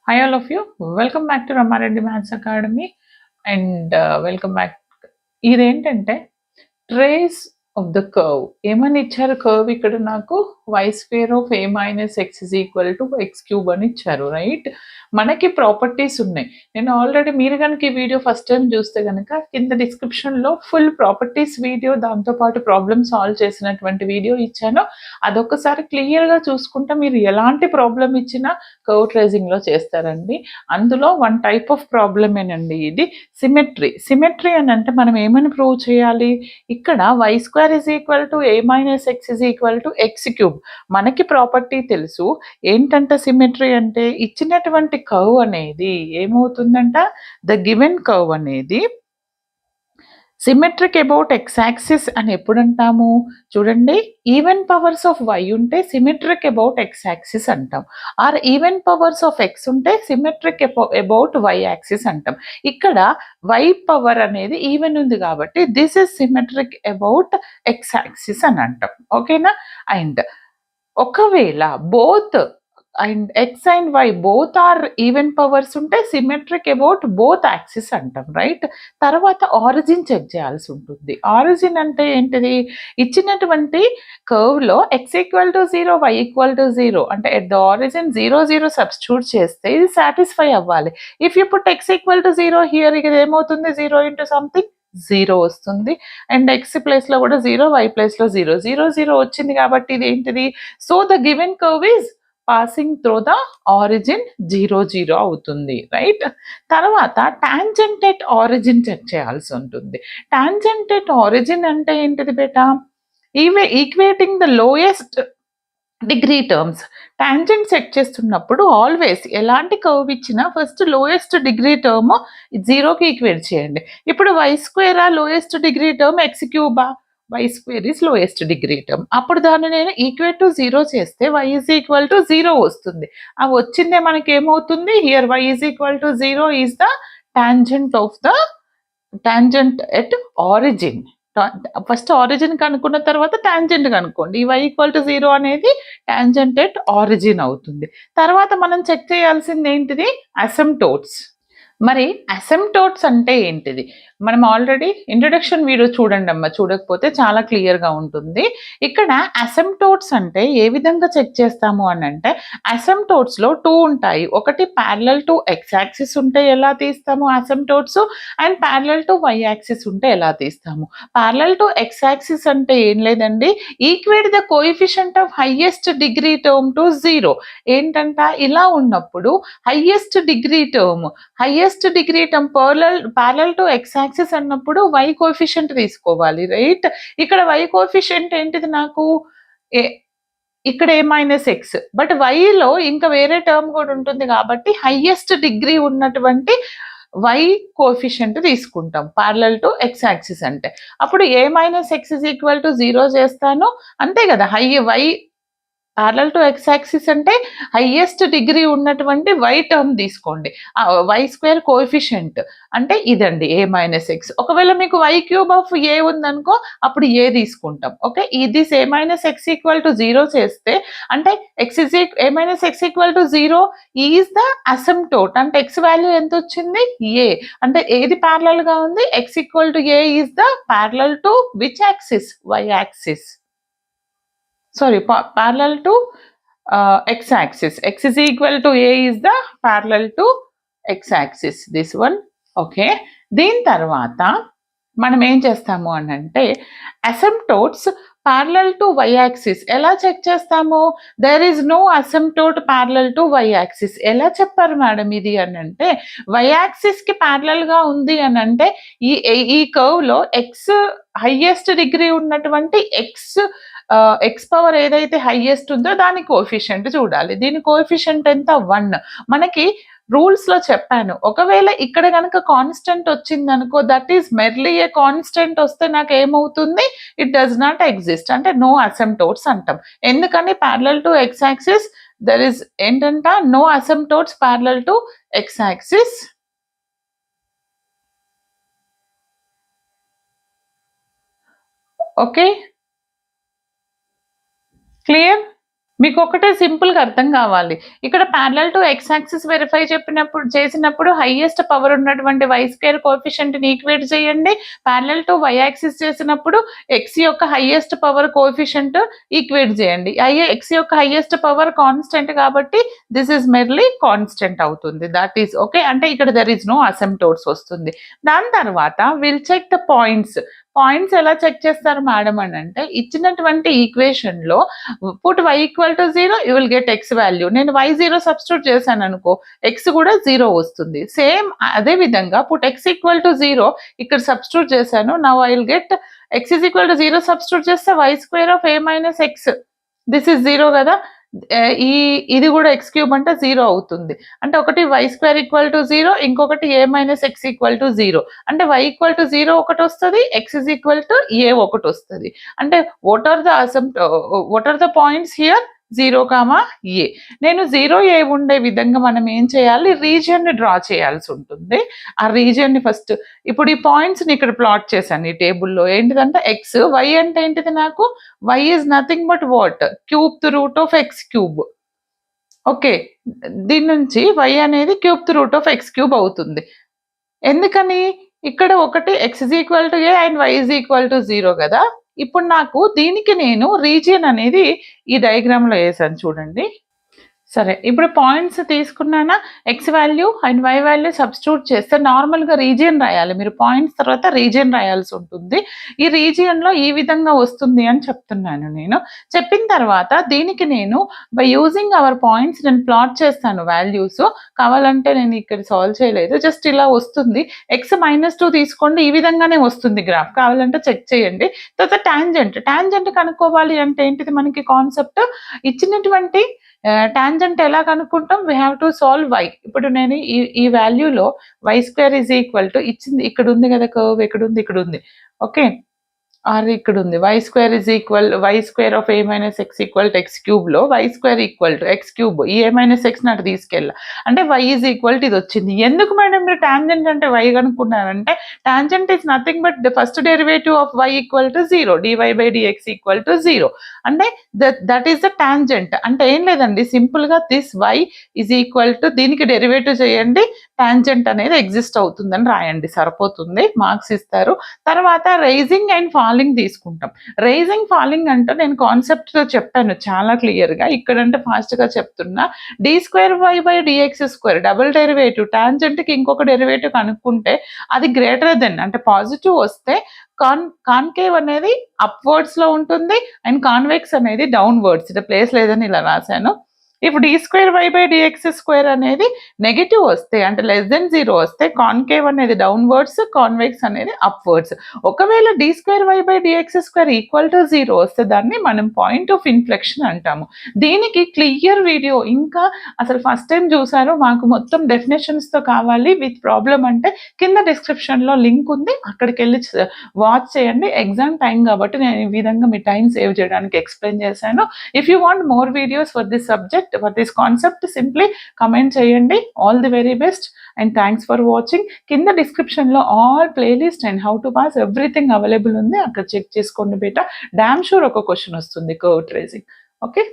Hi all of you, welcome back to Ramareddy Maths Academy and welcome back. ఇదేంటంటే trace of the curve ఏమని ఇచ్చారు curve ఇక్కడ నాకు y square of a minus x is equal to x cube అని ఇచ్చారు right. మనకి properties ఉన్నాయి. నేను ఆల్రెడీ మీరు కనుక ఈ వీడియో ఫస్ట్ టైం చూస్తే కనుక కింద డిస్క్రిప్షన్లో ఫుల్ ప్రాపర్టీస్ వీడియో దాంతోపాటు ప్రాబ్లమ్ సాల్వ్ చేసినటువంటి వీడియో ఇచ్చాను. అదొకసారి క్లియర్గా చూసుకుంటే మీరు ఎలాంటి ప్రాబ్లం ఇచ్చినా కర్వ్ ట్రేసింగ్లో చేస్తారండి. అందులో వన్ టైప్ ఆఫ్ ప్రాబ్లమేనండి ఇది సిమెట్రీ. సిమెట్రీ అని అంటే మనం ఏమని ప్రూవ్ చేయాలి, ఇక్కడ y square is equal to a minus x is equal to x cube. మనకి ప్రాపర్టీ తెలుసు. ఏంటంటే సిమెట్రీ అంటే ఇచ్చినటువంటి కర్వ్ అనేది ఏమవుతుందంట, ద గివెన్ కర్వ్ అనేది సిమెట్రిక్ అబౌట్ ఎక్స్ యాక్సిస్ అని ఎప్పుడు అంటాము చూడండి. ఈవెన్ పవర్స్ ఆఫ్ వై ఉంటే సిమెట్రిక్ అబౌట్ ఎక్స్ యాక్సిస్ అంటాం. Or even powers of x ఉంటే సిమెట్రిక్ అబౌట్ వై యాక్సిస్ అంటాం. ఇక్కడ వై పవర్ అనేది ఈవెన్ ఉంది కాబట్టి this is symmetric about x axis అని అంటాం. ఓకేనా. అండ్ ఒకవేళ both and x and y both are even powers ఉంటే సిమెట్రిక్ అబౌట్ బోత్ యాక్సిస్ అంటాం రైట్. తర్వాత ఆరిజిన్ చెక్ చేయాల్సి ఉంటుంది. ఆరిజిన్ అంటే ఏంటిది, ఇచ్చినటువంటి కర్వ్లో x equal to 0 y equal to 0 అంటే ఎట్ ద ఆరిజిన్ 0 0 సబ్స్టిట్యూట్ చేస్తే ఇది సాటిస్ఫై అవ్వాలి. If you put X equal to 0 here ఇది ఏమవుతుంది, 0 ఇంటూ సంథింగ్ 0 వస్తుంది. అండ్ ఎక్స్ ప్లేస్లో కూడా 0, వై ప్లేస్లో 0 0 0 వచ్చింది కాబట్టి ఇది ఏంటిది, so the given curve is passing through the origin 0 0 అవుతుంది రైట్. తర్వాత టాంజెంట్ ఎట్ ఆరిజిన్ చెక్ చేయాల్సి ఉంటుంది. టాంజెంట్ ఎట్ ఆరిజిన్ అంటే ఏంటిది బేటా, equating the lowest degree terms. Tangent set చేస్తున్నప్పుడు ఆల్వేస్ ఎలాంటి కర్వ్ ఇచ్చినా ఫస్ట్ లోయెస్ట్ డిగ్రీ టర్మ్ 0కి ఈక్వేట్ చేయండి. ఇప్పుడు వై స్క్వేరా లోయెస్ట్ డిగ్రీ టర్మ్, ఎక్స్ క్యూబా y square is lowest degree term. అప్పుడు దాన్ని నేను ఈక్వేట్ టు 0 చేస్తే వై ఈజ్ ఈక్వల్ టు 0 వస్తుంది. ఆ వచ్చిందే మనకి ఏమవుతుంది, here y is equal to 0 is the tangent of the tangent at origin. First origin కనుక్కున్న తర్వాత టాంజెంట్ కనుక్కోండి. ఈ వై ఈక్వల్ టు 0 అనేది టాంజెంట్ ఎట్ ఆరిజిన్ అవుతుంది. తర్వాత మనం చెక్ చేయాల్సింది ఏంటిది, అసిమ్ప్టోట్స్. మరి అసిమ్ప్టోట్స్ అంటే ఏంటిది, మనం ఆల్రెడీ ఇంట్రడక్షన్ వీడియో చూడండి అమ్మ, చూడకపోతే చాలా క్లియర్గా ఉంటుంది. ఇక్కడ అసిమ్ప్టోట్స్ అంటే ఏ విధంగా చెక్ చేస్తాము అని అంటే, అసిమ్ప్టోట్స్లో 2 ఉంటాయి. ఒకటి ప్యారలల్ టు ఎక్స్ యాక్సిస్ ఉంటే ఎలా తీస్తాము asymptotes, and parallel to y axis ఉంటే ఎలా తీస్తాము. ప్యారలల్ టు ఎక్స్ యాక్సిస్ అంటే ఏం లేదండి, equate the coefficient of highest degree term to 0. ఏంటంట, ఇలా ఉన్నప్పుడు highest degree term parallel to x axis అన్నప్పుడు వై కోఎఫిషియంట్ తీసుకోవాలి రైట్. ఇక్కడ వై కోఎఫిషియంట్ ఏంటిది నాకు, ఇక్కడ ఏ మైనస్ ఎక్స్, బట్ వైలో ఇంకా వేరే టర్మ్ కూడా ఉంటుంది కాబట్టి హైయెస్ట్ డిగ్రీ ఉన్నటువంటి వై కోఎఫిషియంట్ తీసుకుంటాం ప్యారలల్ టు ఎక్స్ యాక్సిస్ అంటే. అప్పుడు a minus x is equal to 0 చేస్తాను, అంతే కదా. Y parallel to x axis అంటే హైయెస్ట్ డిగ్రీ ఉన్నటువంటి వై టర్మ్ తీసుకోండి. వై స్క్వేర్ కోఎఫిషియంట్ అంటే ఇదండి ఏ మైనస్ ఎక్స్. ఒకవేళ మీకు వై క్యూబ్ ఆఫ్ ఏ ఉందనుకో అప్పుడు ఏ తీసుకుంటాం. ఓకే, ఇది a minus x equal to 0 చేస్తే అంటే a minus x equal to 0 is the asymptote. అంటే ఎక్స్ వాల్యూ ఎంత వచ్చింది, ఏ. అంటే ఏది ప్యారలల్ గా ఉంది, x equal to a is the parallel to which axis, y axis. Sorry, parallel to x axis. X is equal to a is the parallel to x axis, this one. Okay, దీని తర్వాత మనం ఏం చేస్తాము అని అంటే, asymptotes parallel to y axis ఎలా check చేస్తాము. There is no asymptote parallel to y axis. ఎలా చెప్పారు మేడం ఇది అని అంటే, వై యాక్సిస్ కి ప్యారలల్ గా ఉంది అని అంటే ఈ కర్వ్ లో ఎక్స్ హైయెస్ట్ డిగ్రీ ఉన్నటువంటి ఎక్స్ పవర్ ఏదైతే హైయెస్ట్ ఉందో దాని కోఎఫిషియంట్ చూడాలి. దీని కోఎఫిషియంట్ ఎంత, 1. మనకి రూల్స్ లో చెప్పాను, ఒకవేళ ఇక్కడ కనుక కాన్స్టెంట్ వచ్చింది అనుకో, that is merely a constant వస్తే నాకు ఏమవుతుంది, ఇట్ డస్ నాట్ ఎగ్జిస్ట్ అంటే నో అసిమ్ప్టోట్స్ అంటాం. ఎందుకని, parallel to x axis there is ఏంటంట, no asymptotes parallel to x axis. Okay, clear. మీకు ఒకటే సింపుల్‌గా అర్థం కావాలి. ఇక్కడ parallel to x axis verify చేసినప్పుడు హైయెస్ట్ పవర్ ఉన్నటువంటి వై స్క్వేర్ కోఎఫిషియంట్‌ని ఈక్వేట్ చేయండి. పారలెల్ టు వై యాక్సిస్ చేసినప్పుడు ఎక్స్ యొక్క హైయెస్ట్ పవర్ కోఎఫిషియంట్ ఈక్వేట్ చేయండి. ఎక్స్ యొక్క హైయెస్ట్ పవర్ కాన్స్టెంట్ కాబట్టి దిస్ ఈజ్ మెర్లీ కాన్స్టెంట్ అవుతుంది. That is okay. అంటే ఇక్కడ దెర్ ఈజ్ నో అసిమ్ప్టోట్స్ వస్తుంది. దాని తర్వాత will check the points. Points ఎలా చెక్ చేస్తారు మేడం అని అంటే, ఇచ్చినటువంటి ఈక్వేషన్ లో put y equal to 0 you will get x value. నేను y 0 సబ్స్టిట్యూట్ చేశాను అనుకో, x కూడా 0 వస్తుంది. సేమ్ అదే విధంగా పుట్ x ఈక్వల్ టు 0 ఇక్కడ సబ్స్టిట్యూట్ చేశాను. Now I will get x is equal to 0 substitute చేస్తే y square of a minus x, this is 0 కదా. ఇది కూడా ఎక్స్ క్యూబ్ అంటే 0 అవుతుంది. అంటే ఒకటి వై స్క్వేర్ ఈక్వల్ టు 0, ఇంకొకటి a minus x equal to 0. అంటే వై ఈక్వల్ టు 0 ఒకటి వస్తుంది, x is equal to a ఒకటి వస్తుంది. అంటే what are the points here? 0, a. నేను 0, ఏ ఉండే విధంగా మనం ఏం చేయాలి? రీజియన్ ని డ్రా చేయాల్సి ఉంటుంది. ఆ రీజియన్ ని ఫస్ట్ ఇప్పుడు ఈ పాయింట్స్ ని ఇక్కడ ప్లాట్ చేశాను ఈ టేబుల్లో. ఏంటిదంటే ఎక్స్, వై అంటే ఏంటిది నాకు? Y is nothing but what? Cube the root of x cube. Okay, దీని నుంచి వై అనేది cube the root of x cube అవుతుంది. ఎందుకని? ఇక్కడ ఒకటి x is equal to a and y is equal to 0 కదా. ఇప్పుడు నాకు దీనికి నేను రీజియన్ అనేది ఈ డయాగ్రామ్ లో వేసాను చూడండి. సరే, ఇప్పుడు పాయింట్స్ తీసుకున్నానా, x value and y value substitute చేస్తే నార్మల్గా రీజియన్ రాయాలి. మీరు పాయింట్స్ తర్వాత రీజియన్ రాయాల్సి ఉంటుంది. ఈ రీజియన్లో ఈ విధంగా వస్తుంది అని చెప్తున్నాను నేను. చెప్పిన తర్వాత దీనికి నేను బై యూజింగ్ అవర్ పాయింట్స్ నేను ప్లాట్ చేస్తాను వాల్యూస్. కావాలంటే నేను ఇక్కడ సాల్వ్ చేయలేదు, జస్ట్ ఇలా వస్తుంది. ఎక్స్ -2 తీసుకోండి, ఈ విధంగానే వస్తుంది గ్రాఫ్. కావాలంటే చెక్ చేయండి. తర్వాత టాంజెంట్ కనుక్కోవాలి అంటే ఏంటిది మనకి కాన్సెప్ట్? ఇచ్చినటువంటి టాంజెంట్ ఎలా కనుక్కుంటాం? We have to solve y. ఇప్పుడు నేను ఈ వాల్యూలో y square is equal to ఇచ్చింది, ఇక్కడ ఉంది కదా కర్వ్, ఇక్కడ ఉంది. ఓకే, ఆర్ ఇక్కడ ఉంది. Y square is equal y square of a minus x equal to x cube లో y square equal to x cube, ఈ ఏ మైనస్ ఎక్స్ నాటి తీసుకెళ్ళా అంటే వై ఈజ్ ఈక్వల్ టు ఇది వచ్చింది. ఎందుకు మేడం మీరు టాంజెంట్ అంటే వై కనుక్కున్నారంటే, tangent is nothing but the first derivative of y equal to 0, dy by dx equal to 0. అంటే దట్ ఈస్ ద టాంజెంట్. అంటే ఏం లేదండి, సింపుల్ గా this y is equal to దీనికి డెరివేటివ్ చేయండి, టాంజెంట్ అనేది ఎగ్జిస్ట్ అవుతుందని రాయండి, సరిపోతుంది, మార్క్స్ ఇస్తారు. తర్వాత రైజింగ్ అండ్ ఫాలింగ్ తీసుకుంటాం. రైజింగ్ ఫాలింగ్ అంటే నేను కాన్సెప్ట్ తో చెప్పాను చాలా క్లియర్ గా, ఇక్కడంటే ఫాస్ట్ గా చెప్తున్నా. D square y by dx square double derivative, tangent కి ఇంకొక డెరివేటివ్ కనుక్కుంటే అది గ్రేటర్ దెన్, అంటే పాజిటివ్ వస్తే కాన్కేవ్ అనేది అప్వర్డ్స్ లో ఉంటుంది అండ్ కాన్వెక్స్ అనేది డౌన్వర్డ్స్. ఇది ప్లేస్ లేదని ఇలా రాశాను. ఇప్పుడు d square y by dx square అనేది నెగిటివ్ వస్తే, అంటే లెస్ దెన్ 0 వస్తే కాన్కేవ్ అనేది డౌన్వర్డ్స్, కాన్వెక్స్ అనేది అప్వర్డ్స్. ఒకవేళ d square y by dx square equal to 0 వస్తే దాన్ని మనం పాయింట్ ఆఫ్ ఇన్ఫ్లెక్షన్ అంటాము. దీనికి క్లియర్ వీడియో ఇంకా అసలు ఫస్ట్ టైం చూసారు, మాకు మొత్తం డెఫినేషన్స్ తో కావాలి విత్ ప్రాబ్లం అంటే కింద డిస్క్రిప్షన్ లో లింక్ ఉంది, అక్కడికి వెళ్ళి వాచ్ చేయండి. ఎగ్జామ్ టైం కాబట్టి నేను ఈ విధంగా మీ టైం సేవ్ చేయడానికి ఎక్స్ప్లెయిన్ చేశాను. If you want more videos for this subject, for this concept, simply comment cheyandi. All the very best and thanks for watching. Kinda description lo all playlist and how to pass everything available undi, akkada check cheskondi beta. Damn sure oka question vastundi curve tracing. Okay.